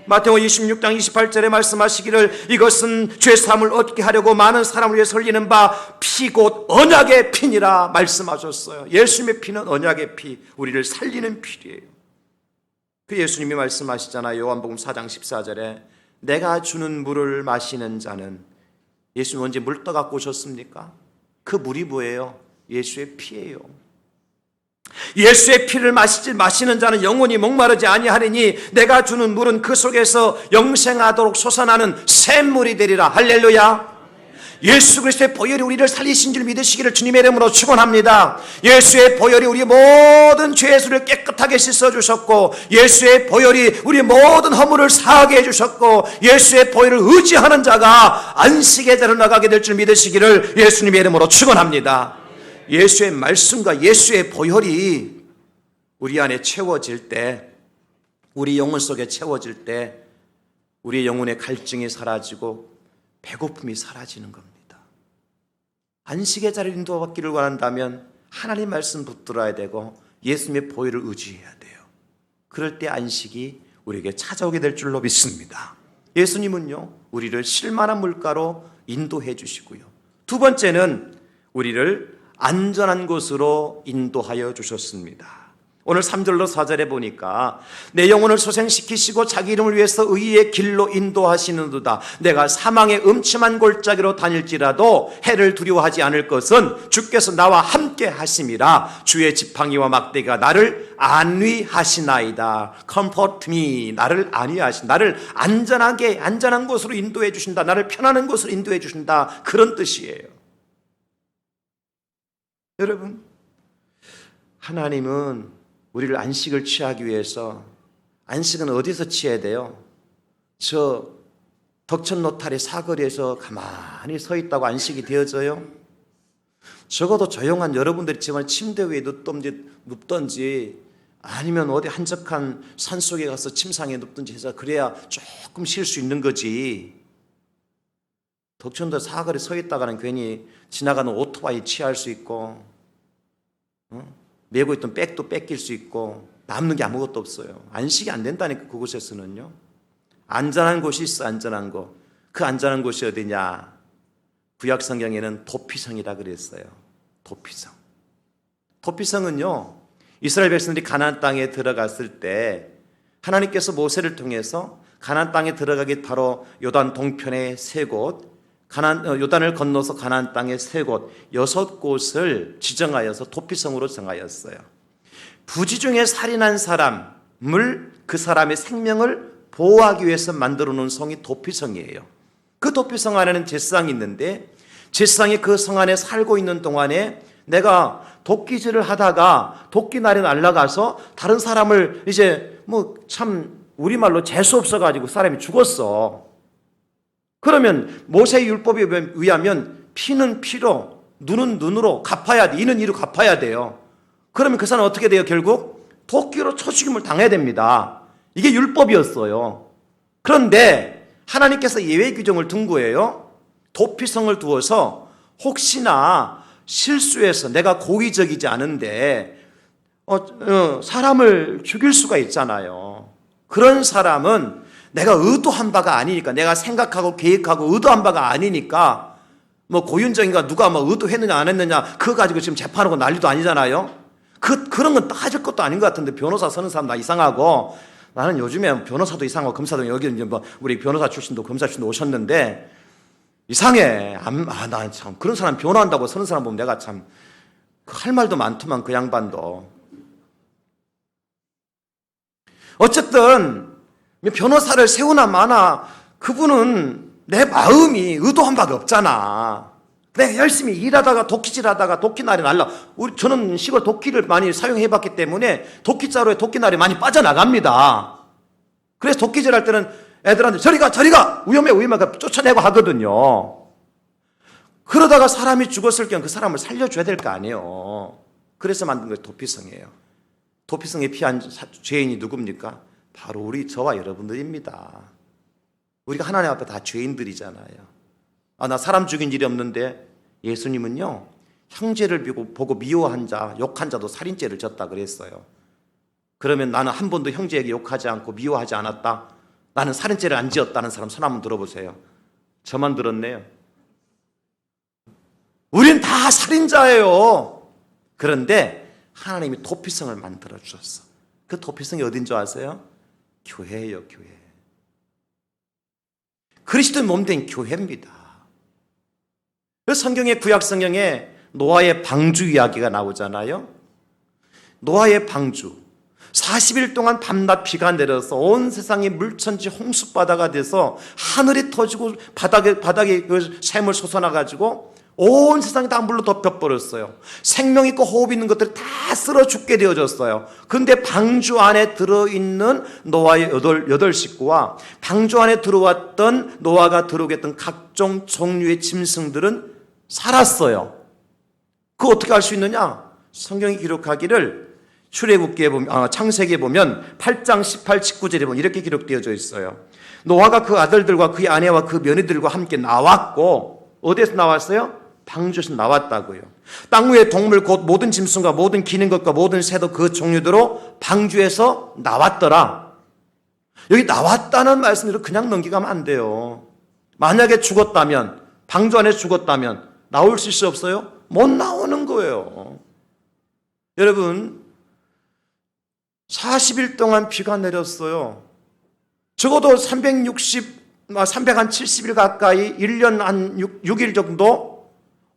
마태복음 26장 28절에 말씀하시기를 이것은 죄사함을 얻게 하려고 많은 사람을 위해서 흘리는 바 피 곧 언약의 피니라 말씀하셨어요. 예수님의 피는 언약의 피, 우리를 살리는 피예요. 그 예수님이 말씀하시잖아요. 요한복음 4장 14절에 내가 주는 물을 마시는 자는, 예수님 언제 물 떠갖고 오셨습니까? 그 물이 뭐예요? 예수의 피예요. 예수의 피를 마시는 자는 영원히 목마르지 아니하리니 내가 주는 물은 그 속에서 영생하도록 솟아나는 샘물이 되리라. 할렐루야. 예수 그리스도의 보혈이 우리를 살리신 줄 믿으시기를 주님의 이름으로 축원합니다. 예수의 보혈이 우리 모든 죄의 수를 깨끗하게 씻어주셨고 예수의 보혈이 우리 모든 허물을 사하게 해주셨고 예수의 보혈을 의지하는 자가 안식의 자리로 나가게 될 줄 믿으시기를 예수님의 이름으로 축원합니다. 예수의 말씀과 예수의 보혈이 우리 안에 채워질 때, 우리 영혼 속에 채워질 때 우리 영혼의 갈증이 사라지고 배고픔이 사라지는 겁니다. 안식의 자리를 인도받기를 원한다면 하나님 말씀 붙들어야 되고 예수님의 보혈을 의지해야 돼요. 그럴 때 안식이 우리에게 찾아오게 될 줄로 믿습니다. 예수님은요, 우리를 쉴만한 물가로 인도해 주시고요. 두 번째는 우리를 안전한 곳으로 인도하여 주셨습니다. 오늘 3절로 4절에 보니까 내 영혼을 소생시키시고 자기 이름을 위해서 의의 길로 인도하시는도다. 내가 사망의 음침한 골짜기로 다닐지라도 해를 두려워하지 않을 것은 주께서 나와 함께 하심이라. 주의 지팡이와 막대기가 나를 안위하시나이다. Comfort me. 나를 안위하신, 나를 안전한 곳으로 인도해 주신다. 나를 편안한 곳으로 인도해 주신다. 그런 뜻이에요. 여러분, 하나님은 우리를 안식을 취하기 위해서, 안식은 어디서 취해야 돼요? 저 덕천노탈의 사거리에서 가만히 서 있다고 안식이 되어져요? 적어도 조용한 여러분들이 지금 침대 위에 눕던지 아니면 어디 한적한 산속에 가서 침상에 눕든지 해서 그래야 조금 쉴 수 있는 거지. 덕천도 사거리 서 있다가는 괜히 지나가는 오토바이 취할 수 있고, 메고 있던 백도 뺏길 수 있고, 남는 게 아무것도 없어요. 안식이 안 된다니까. 그곳에서는요, 안전한 곳이 있어. 안전한 곳. 그 안전한 곳이 어디냐? 구약 성경에는 도피성이라 그랬어요. 도피성. 도피성은요, 이스라엘 백성들이 가나안 땅에 들어갔을 때 하나님께서 모세를 통해서 가나안 땅에 들어가기 바로 요단 동편의 세 곳, 요단을 건너서 가나안 땅의 세 곳, 6곳을 지정하여서 도피성으로 정하였어요. 부지 중에 살인한 사람을, 그 사람의 생명을 보호하기 위해서 만들어 놓은 성이 도피성이에요. 그 도피성 안에는 제사장이 있는데, 제사장이 그 성 안에 살고 있는 동안에 내가 도끼질을 하다가 도끼날이 날아가서 다른 사람을 이제 참 우리말로 재수 없어가지고 사람이 죽었어. 그러면 모세의 율법에 의하면 피는 피로, 눈은 눈으로 갚아야 돼. 이는 이로 갚아야 돼요. 그러면 그 사람은 어떻게 돼요? 결국 도끼로 쳐 죽임을 당해야 됩니다. 이게 율법이었어요. 그런데 하나님께서 예외 규정을 둔 거예요. 도피성을 두어서 혹시나 실수해서 내가 고의적이지 않은데 사람을 죽일 수가 있잖아요. 그런 사람은 내가 의도한 바가 아니니까, 내가 생각하고 계획하고 의도한 바가 아니니까, 고윤정이가 누가 의도했느냐 안 했느냐 그거 가지고 지금 재판하고 난리도 아니잖아요. 그런 건 따질 것도 아닌 것 같은데, 변호사 서는 사람 나 이상하고, 나는 요즘에 변호사도 이상하고 검사도, 여기 이제 우리 변호사 출신도 검사 출신도 오셨는데 이상해. 나 참 그런 사람 변호한다고 서는 사람 보면 내가 참 할 말도 많더만, 그 양반도. 어쨌든 변호사를 세우나 마나 그분은 내 마음이 의도한 바가 없잖아. 내가 열심히 일하다가 도끼질하다가 도끼날이 저는 시골 도끼를 많이 사용해봤기 때문에 도끼자루에 도끼날이 많이 빠져나갑니다. 그래서 도끼질할 때는 애들한테 저리 가 위험해 쫓아내고 하거든요. 그러다가 사람이 죽었을 경우 그 사람을 살려줘야 될 거 아니에요. 그래서 만든 게 도피성이에요. 도피성에 피한 죄인이 누굽니까? 바로 저와 여러분들입니다. 우리가 하나님 앞에 다 죄인들이잖아요. 나 사람 죽인 일이 없는데, 예수님은요, 형제를 보고 미워한 자, 욕한 자도 살인죄를 졌다 그랬어요. 그러면 나는 한 번도 형제에게 욕하지 않고 미워하지 않았다, 나는 살인죄를 안 지었다는 사람 손 한번 들어보세요. 저만 들었네요. 우린 다 살인자예요. 그런데 하나님이 도피성을 만들어 주셨어. 그 도피성이 어딘 줄 아세요? 교회예요, 교회. 그리스도의 몸된 교회입니다. 성경의 구약 성경에 노아의 방주 이야기가 나오잖아요. 노아의 방주. 40일 동안 밤낮 비가 내려서 온 세상이 물천지 홍수바다가 돼서 하늘이 터지고 바닥에 그 샘을 솟아나가지고 온 세상이 다 물로 덮여버렸어요. 생명 있고 호흡 있는 것들이 다 쓸어 죽게 되어졌어요. 그런데 방주 안에 들어있는 노아의 여덟 식구와 방주 안에 들어왔던 노아가 들어오게 했던 각종 종류의 짐승들은 살았어요. 그거 어떻게 알 수 있느냐? 성경이 기록하기를 출애굽기에 보면, 창세기에 보면 8장 18, 19절에 보면 이렇게 기록되어져 있어요. 노아가 그 아들들과 그의 아내와 그 며느리들과 함께 나왔고, 어디에서 나왔어요? 방주에서 나왔다고요. 땅 위의 동물 곧 모든 짐승과 모든 기는 것과 모든 새도 그 종류대로 방주에서 나왔더라. 여기 나왔다는 말씀으로 그냥 넘기가면 안 돼요. 만약에 죽었다면, 방주 안에 죽었다면 나올 수 있어 없어요? 못 나오는 거예요. 여러분, 40일 동안 비가 내렸어요. 적어도 370일 가까이 1년 한 6일 정도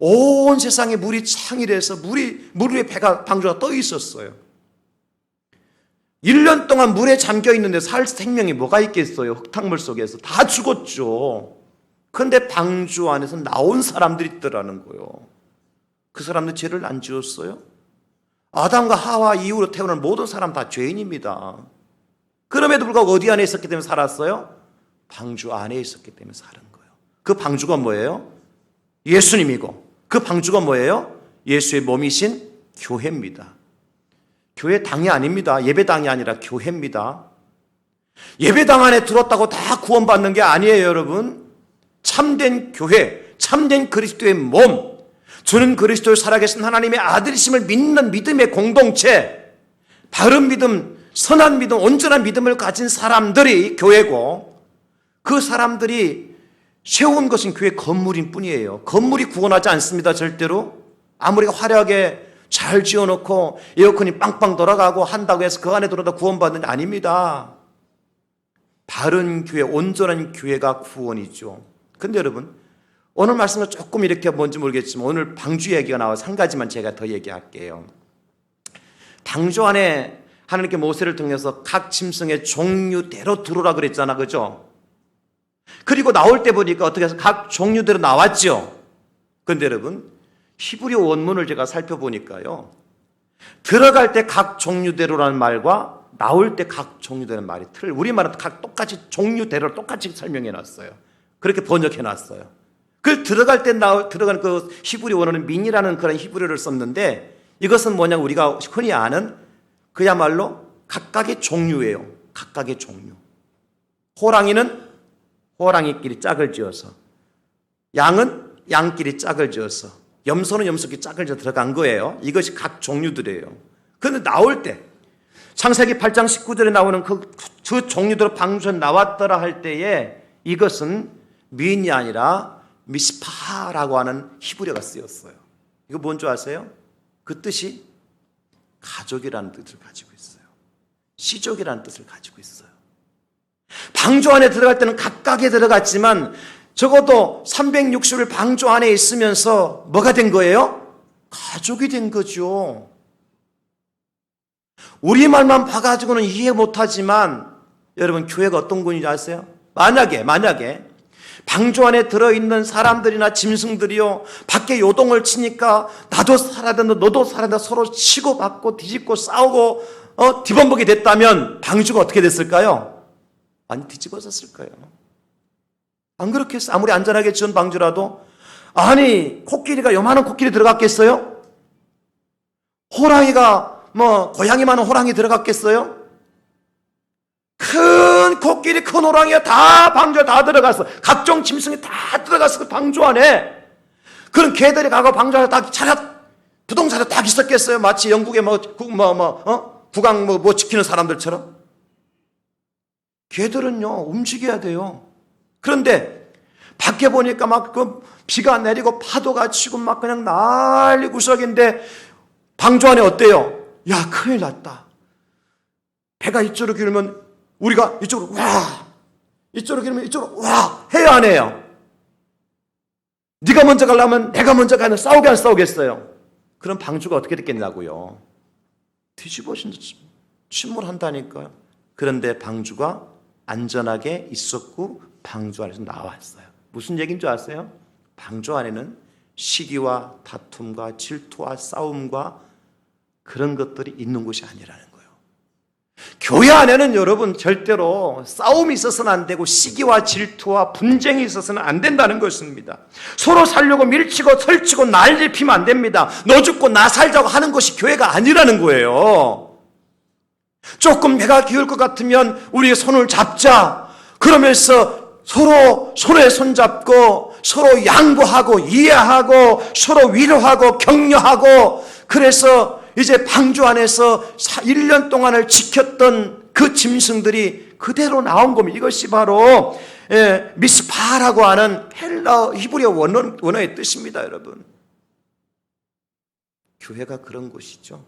온 세상에 물이 창일해서 물 위에 방주가 떠 있었어요. 1년 동안 물에 잠겨 있는데 살 생명이 뭐가 있겠어요? 흙탕물 속에서 다 죽었죠. 그런데 방주 안에서 나온 사람들이 있더라는 거예요. 그 사람들 죄를 안 지었어요? 아담과 하와 이후로 태어난 모든 사람 다 죄인입니다. 그럼에도 불구하고 어디 안에 있었기 때문에 살았어요? 방주 안에 있었기 때문에 사는 거예요. 그 방주가 뭐예요? 예수님이고, 그 방주가 뭐예요? 예수의 몸이신 교회입니다. 교회당이 아닙니다. 예배당이 아니라 교회입니다. 예배당 안에 들었다고 다 구원받는 게 아니에요, 여러분. 참된 교회, 참된 그리스도의 몸, 주는 그리스도의 살아계신 하나님의 아들이심을 믿는 믿음의 공동체, 바른 믿음, 선한 믿음, 온전한 믿음을 가진 사람들이 교회고, 그 사람들이 세운 것은 교회 건물인 뿐이에요. 건물이 구원하지 않습니다, 절대로. 아무리 화려하게 잘 지어놓고 에어컨이 빵빵 돌아가고 한다고 해서 그 안에 들어다 구원받는 게 아닙니다. 바른 교회, 온전한 교회가 구원이죠. 근데 여러분, 오늘 말씀은 조금 이렇게 뭔지 모르겠지만 오늘 방주 얘기가 나와서 한 가지만 제가 더 얘기할게요. 방주 안에 하나님께 모세를 통해서 각 짐승의 종류대로 들어오라 그랬잖아, 그죠? 그리고 나올 때 보니까 어떻게 해서 각 종류대로 나왔죠. 근데 여러분, 히브리어 원문을 제가 살펴보니까요, 들어갈 때 각 종류대로라는 말과 나올 때 각 종류대로라는 말이 틀려. 우리말은 각 똑같이 종류대로 똑같이 설명해 놨어요. 그렇게 번역해 놨어요. 그 들어갈 때 들어가는 그 히브리 원어는 민이라는 그런 히브리어를 썼는데, 이것은 뭐냐면 우리가 흔히 아는 그야말로 각각의 종류예요. 각각의 종류. 호랑이는 호랑이끼리 짝을 지어서, 양은 양끼리 짝을 지어서, 염소는 염소끼리 짝을 지어 들어간 거예요. 이것이 각 종류들이에요. 그런데 나올 때 창세기 8장 19절에 나오는 그 종류대로 방주에 나왔더라 할 때에 이것은 미인이 아니라 미스파라고 하는 히브리어가 쓰였어요. 이거 뭔 줄 아세요? 그 뜻이 가족이라는 뜻을 가지고 있어요. 시족이라는 뜻을 가지고 있어요. 방주 안에 들어갈 때는 각각에 들어갔지만 적어도 360일 방주 안에 있으면서 뭐가 된 거예요? 가족이 된 거죠. 우리말만 봐가지고는 이해 못하지만 여러분, 교회가 어떤 군인지 아세요? 만약에 방주 안에 들어있는 사람들이나 짐승들이요, 밖에 요동을 치니까 나도 살아야 된다, 너도 살아야 된다, 서로 치고받고 뒤집고 싸우고 뒤범벅이 됐다면 방주가 어떻게 됐을까요? 많이 뒤집어졌을 거예요. 안 그렇겠어요? 아무리 안전하게 지은 방주라도. 아니, 코끼리가 요만한 코끼리 들어갔겠어요? 호랑이가 고양이 많은 호랑이 들어갔겠어요? 큰 코끼리, 큰 호랑이가 다 방주에 다 들어갔어. 각종 짐승이 다 들어갔어, 그 방주 안에. 그런 개들이 가고 방주 안에 다 부동산에 딱 있었겠어요? 마치 영국의 국왕 지키는 사람들처럼. 개들은요, 움직여야 돼요. 그런데 밖에 보니까 막 그 비가 내리고 파도가 치고 막 그냥 난리 구석인데 방주 안에 어때요? 야, 큰일 났다. 배가 이쪽으로 기울면 우리가 이쪽으로 와, 이쪽으로 기울면 이쪽으로 와 해야 안 해요? 네가 먼저 가려면 내가 먼저 가면 싸우게 안 싸우겠어요? 그럼 방주가 어떻게 됐겠냐고요? 뒤집어진다, 침몰한다니까요. 그런데 방주가 안전하게 있었고 방주 안에서 나왔어요. 무슨 얘기인 줄 아세요? 방주 안에는 시기와 다툼과 질투와 싸움과 그런 것들이 있는 곳이 아니라는 거예요. 교회 안에는 여러분 절대로 싸움이 있어서는 안 되고 시기와 질투와 분쟁이 있어서는 안 된다는 것입니다. 서로 살려고 밀치고 설치고 난리 피면 안 됩니다. 너 죽고 나 살자고 하는 것이 교회가 아니라는 거예요. 조금 배가 기울 것 같으면 우리의 손을 잡자. 그러면서 서로 손에 손잡고 서로 양보하고 이해하고 서로 위로하고 격려하고, 그래서 이제 방주 안에서 1년 동안을 지켰던 그 짐승들이 그대로 나온 겁니다. 이것이 바로 미스파라고 하는 헬라 히브리어 원어의 뜻입니다, 여러분. 교회가 그런 곳이죠.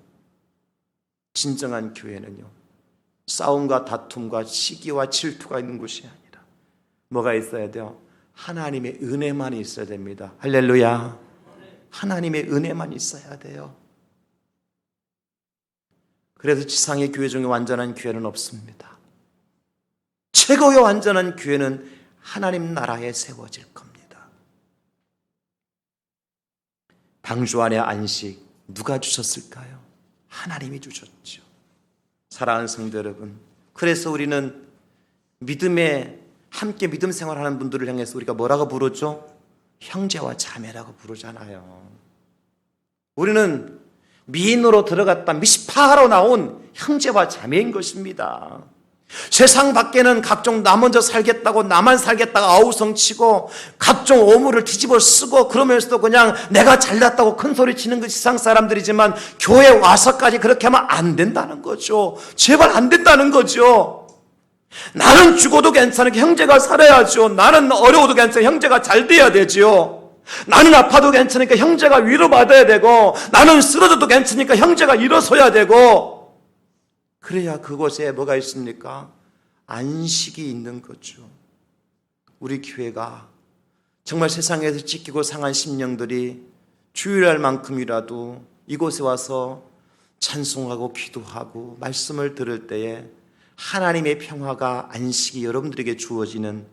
진정한 교회는요, 싸움과 다툼과 시기와 질투가 있는 곳이 아니라 뭐가 있어야 돼요? 하나님의 은혜만 있어야 됩니다. 할렐루야. 하나님의 은혜만 있어야 돼요. 그래서 지상의 교회 중에 완전한 교회는 없습니다. 최고의 완전한 교회는 하나님 나라에 세워질 겁니다. 방주 안의 안식 누가 주셨을까요? 하나님이 주셨죠. 사랑하는 성도 여러분, 그래서 우리는 함께 믿음 생활하는 분들을 향해서 우리가 뭐라고 부르죠? 형제와 자매라고 부르잖아요. 우리는 미인으로 들어갔다 미시파하러 나온 형제와 자매인 것입니다. 세상 밖에는 각종 나 먼저 살겠다고 나만 살겠다고 아우성치고 각종 오물을 뒤집어 쓰고 그러면서도 그냥 내가 잘났다고 큰소리 치는 그 세상 사람들이지만 교회 와서까지 그렇게 하면 안 된다는 거죠. 제발 안 된다는 거죠. 나는 죽어도 괜찮으니까 형제가 살아야죠. 나는 어려워도 괜찮으니까 형제가 잘 돼야 되죠. 나는 아파도 괜찮으니까 형제가 위로받아야 되고 나는 쓰러져도 괜찮으니까 형제가 일어서야 되고 그래야 그곳에 뭐가 있습니까? 안식이 있는 거죠. 우리 교회가 정말 세상에서 찢기고 상한 심령들이 주일날만큼이라도 이곳에 와서 찬송하고 기도하고 말씀을 들을 때에 하나님의 평화가 안식이 여러분들에게 주어지는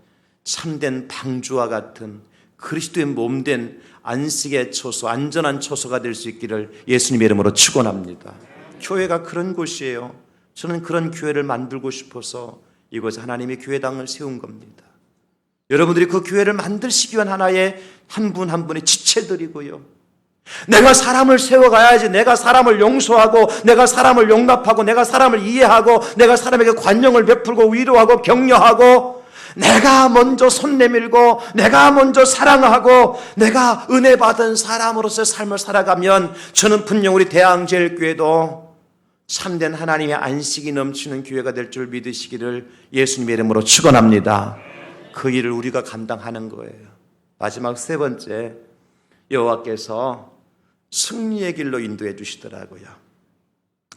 참된 방주와 같은 그리스도의 몸된 안식의 처소, 안전한 처소가 될 수 있기를 예수님의 이름으로 축원합니다. 교회가 그런 곳이에요. 저는 그런 교회를 만들고 싶어서 이곳에 하나님의 교회당을 세운 겁니다. 여러분들이 그 교회를 만드시기 위한 하나의 한 분 한 분의 지체들이고요. 내가 사람을 세워가야지. 내가 사람을 용서하고 내가 사람을 용납하고 내가 사람을 이해하고 내가 사람에게 관용을 베풀고 위로하고 격려하고 내가 먼저 손 내밀고 내가 먼저 사랑하고 내가 은혜 받은 사람으로서의 삶을 살아가면 저는 분명 우리 대항제일교회도 참된 하나님의 안식이 넘치는 교회가 될 줄 믿으시기를 예수님의 이름으로 축원합니다. 그 일을 우리가 감당하는 거예요. 마지막 세 번째, 여호와께서 승리의 길로 인도해 주시더라고요.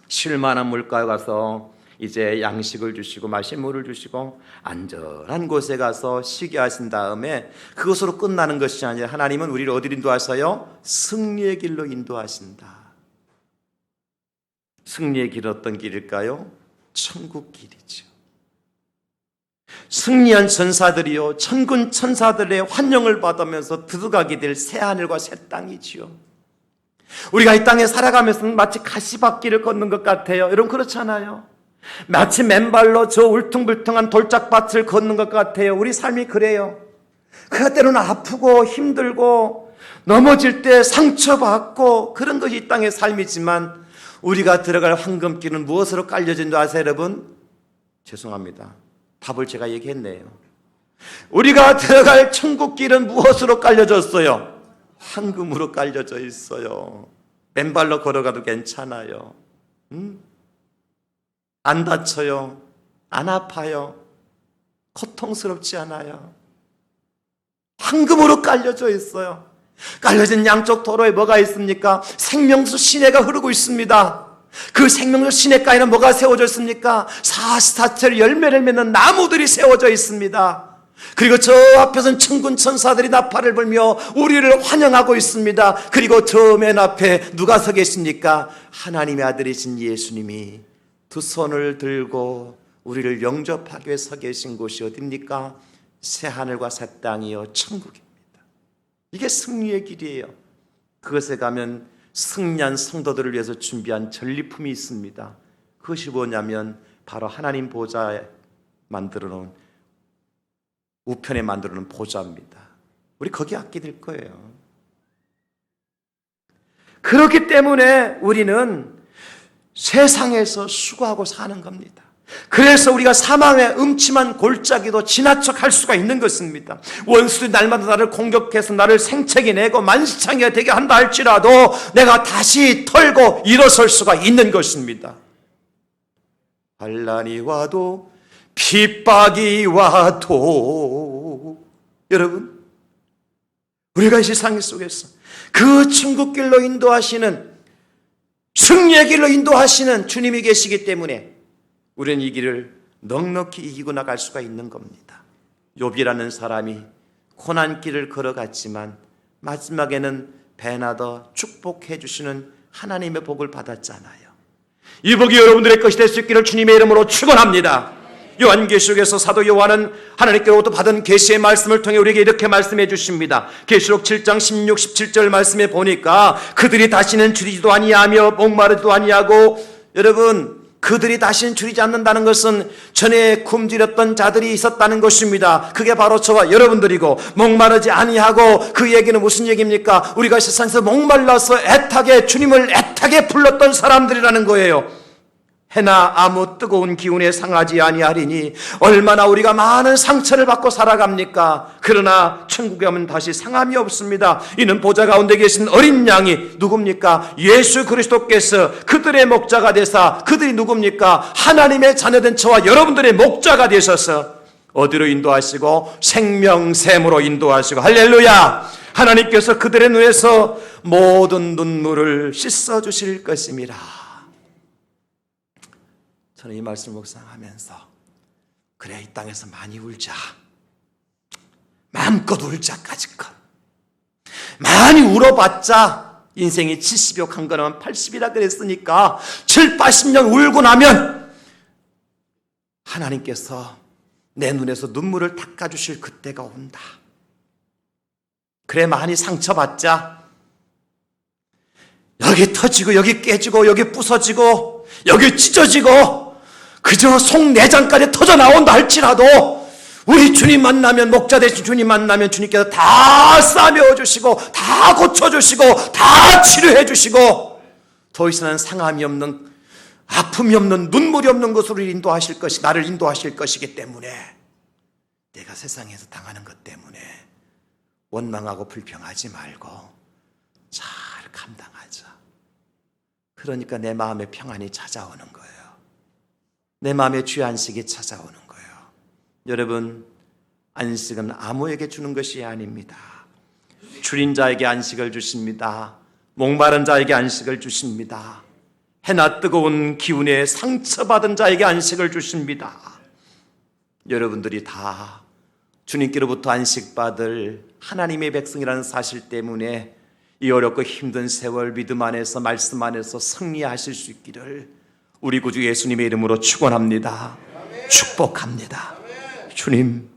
쉴만한 물가에 가서 이제 양식을 주시고 마실 물을 주시고 안전한 곳에 가서 쉬게 하신 다음에 그것으로 끝나는 것이 아니라 하나님은 우리를 어디로 인도하셔요? 승리의 길로 인도하신다. 승리의 길은 어떤 길일까요? 천국 길이죠. 승리한 천사들이요, 천군 천사들의 환영을 받으면서 들어가게 될 새하늘과 새 땅이지요. 우리가 이 땅에 살아가면서 마치 가시밭길을 걷는 것 같아요. 여러분 그렇잖아요. 마치 맨발로 저 울퉁불퉁한 돌짝밭을 걷는 것 같아요. 우리 삶이 그래요. 그 때로는 아프고 힘들고 넘어질 때 상처받고 그런 것이 이 땅의 삶이지만 우리가 들어갈 황금길은 무엇으로 깔려진 줄 아세요, 여러분? 죄송합니다. 답을 제가 얘기했네요. 우리가 들어갈 천국길은 무엇으로 깔려졌어요? 황금으로 깔려져 있어요. 맨발로 걸어가도 괜찮아요. 안 다쳐요. 안 아파요. 고통스럽지 않아요. 황금으로 깔려져 있어요. 깔려진 양쪽 도로에 뭐가 있습니까? 생명수 시내가 흐르고 있습니다. 그 생명수 시내가에는 뭐가 세워져 있습니까? 사시사철 열매를 맺는 나무들이 세워져 있습니다. 그리고 저 앞에서는 천군 천사들이 나팔을 불며 우리를 환영하고 있습니다. 그리고 저 맨 앞에 누가 서 계십니까? 하나님의 아들이신 예수님이 두 손을 들고 우리를 영접하기 위해 서 계신 곳이 어디입니까? 새하늘과 새 땅이요 천국입니다. 이게 승리의 길이에요. 그것에 가면 승리한 성도들을 위해서 준비한 전리품이 있습니다. 그것이 뭐냐면 바로 하나님 보좌에 만들어 놓은 우편에 만들어 놓은 보좌입니다. 우리 거기 앉게 될 거예요. 그렇기 때문에 우리는 세상에서 수고하고 사는 겁니다. 그래서 우리가 사망의 음침한 골짜기도 지나쳐 갈 수가 있는 것입니다. 원수들이 날마다 나를 공격해서 나를 생채기 내고 만시창이가 되게 한다 할지라도 내가 다시 털고 일어설 수가 있는 것입니다. 환난이 와도 핍박이 와도 여러분, 우리가 이 세상 속에서 그 천국길로 인도하시는, 승리의 길로 인도하시는 주님이 계시기 때문에 우리는 이 길을 넉넉히 이기고 나갈 수가 있는 겁니다. 욥이라는 사람이 고난길을 걸어갔지만 마지막에는 배나더 축복해 주시는 하나님의 복을 받았잖아요. 이 복이 여러분들의 것이 될 수 있기를 주님의 이름으로 축원합니다. 요한계시록에서 사도 요한은 하나님께로부터 받은 계시의 말씀을 통해 우리에게 이렇게 말씀해 주십니다. 계시록 7장 16, 17절 말씀에 보니까 그들이 다시는 줄이지도 아니하며 목마르지도 아니하고, 여러분, 그들이 다시는 줄이지 않는다는 것은 전에 굶주렸던 자들이 있었다는 것입니다. 그게 바로 저와 여러분들이고, 목마르지 아니하고, 그 얘기는 무슨 얘기입니까? 우리가 세상에서 목말라서 애타게, 주님을 애타게 불렀던 사람들이라는 거예요. 해나 아무 뜨거운 기운에 상하지 아니하리니 얼마나 우리가 많은 상처를 받고 살아갑니까? 그러나 천국에 가면 다시 상함이 없습니다. 이는 보좌 가운데 계신 어린 양이 누굽니까? 예수 그리스도께서 그들의 목자가 되사, 그들이 누굽니까? 하나님의 자녀된 저와 여러분들의 목자가 되셔서 어디로 인도하시고? 생명샘으로 인도하시고, 할렐루야! 하나님께서 그들의 눈에서 모든 눈물을 씻어주실 것입니다. 저는 이 말씀을 묵상하면서, 그래, 이 땅에서 많이 울자, 마음껏 울자까지껏 많이 울어봤자 인생이 70여 간 거는 80이라 그랬으니까 7, 80년 울고 나면 하나님께서 내 눈에서 눈물을 닦아주실 그때가 온다. 그래, 많이 상처받자, 여기 터지고 여기 깨지고 여기 부서지고 여기 찢어지고 그저 속내장까지 터져 나온다 할지라도 우리 주님 만나면, 목자 되신 주님 만나면 주님께서 다 싸매어 주시고 다 고쳐주시고 다 치료해 주시고 더 이상은 상함이 없는, 아픔이 없는, 눈물이 없는 것으로 인도하실 것이, 나를 인도하실 것이기 때문에 내가 세상에서 당하는 것 때문에 원망하고 불평하지 말고 잘 감당하자. 그러니까 내 마음에 평안이 찾아오는 거예요. 내 마음에 주의 안식이 찾아오는 거예요. 여러분, 안식은 아무에게 주는 것이 아닙니다. 줄인 자에게 안식을 주십니다. 목마른 자에게 안식을 주십니다. 해나 뜨거운 기운에 상처받은 자에게 안식을 주십니다. 여러분들이 다 주님께로부터 안식받을 하나님의 백성이라는 사실 때문에 이 어렵고 힘든 세월 믿음 안에서, 말씀 안에서 승리하실 수 있기를 우리 구주 예수님의 이름으로 축원합니다. 축복합니다. 주님,